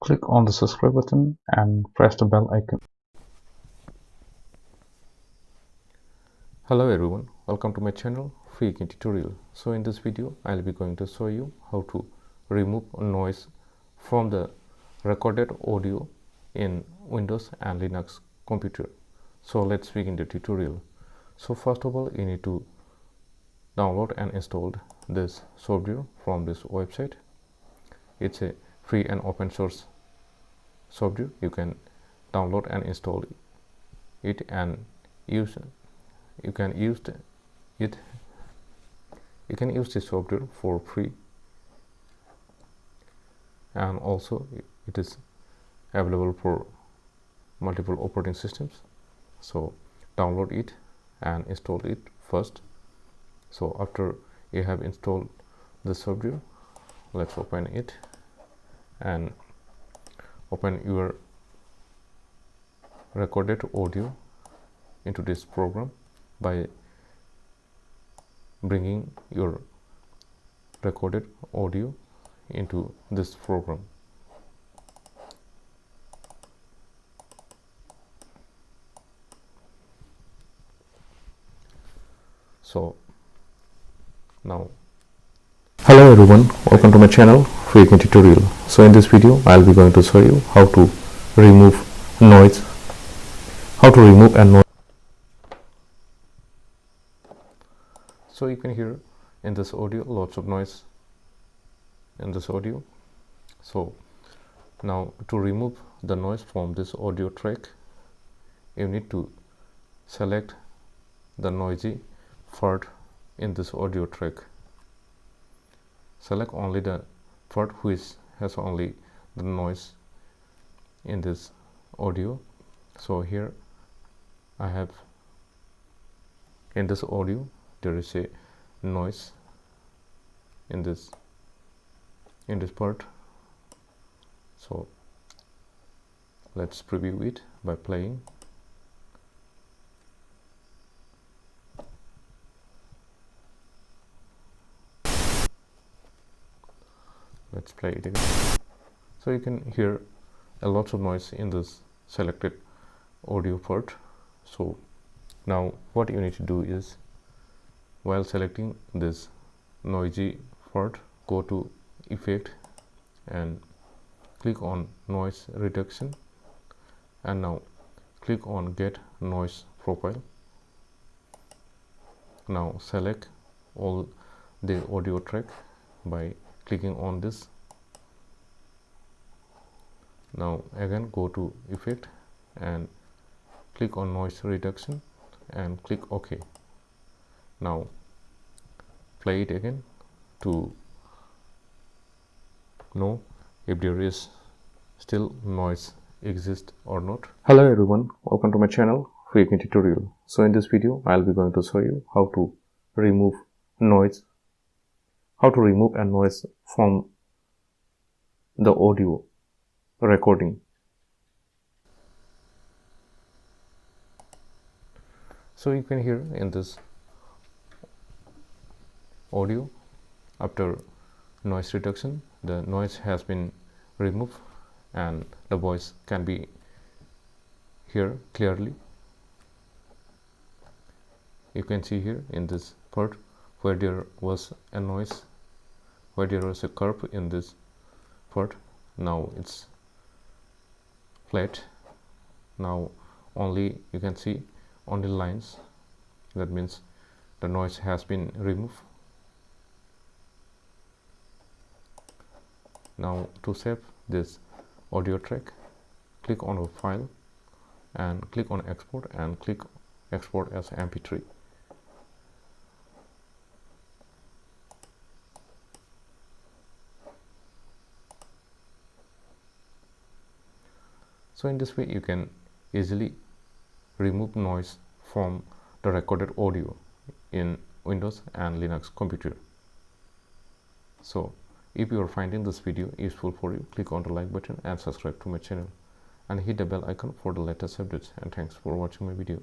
Click on the subscribe button and press the bell icon. Hello everyone, welcome to my channel Freaking Tutorial. So in this video I'll be going to show you how to remove noise from the recorded audio in Windows and Linux computer. So let's begin the tutorial. So first of all, you need to download and install this software from this website. It's a free and open source software. You can download and install it and use this software for free, and also it is available for multiple operating systems. So download it and install it first. So after you have installed the software, let's open it and open your recorded audio into this program by bringing your recorded audio into this program. So now, hello everyone, welcome to my channel Freaking Tutorial. So in this video I'll be going to show you how to remove noise, So you can hear in this audio lots of noise in this audio. So now to remove the noise from this audio track, you need to select the noisy part in this audio track. Select only the part which has only the noise in this audio. So here I have, in this audio there is a noise in this part. So let's preview it by playing. Let's play it again. So you can hear a lot of noise in this selected audio part. So now what you need to do is, while selecting this noisy part, go to Effect and click on Noise Reduction, and now click on Get Noise Profile. Now select all the audio track by clicking on this. Now again go to Effect and click on Noise Reduction and click OK. Now play it again to know if there is still noise exist or not. Hello everyone, welcome to my channel Freaking Tutorial. So in this video I'll be going to show you how to remove noise, a noise from the audio recording. So you can hear in this audio, after noise reduction, the noise has been removed and the voice can be heard clearly. You can see here in this part where there was a noise, where there was a curve in this part, now it's flat. Now only you can see only lines. That means the noise has been removed. Now to save this audio track, click on a file and click on export and click export as MP3. So in this way you can easily remove noise from the recorded audio in Windows and Linux computer. So if you are finding this video useful for you, click on the like button and subscribe to my channel and hit the bell icon for the latest updates. And thanks for watching my video.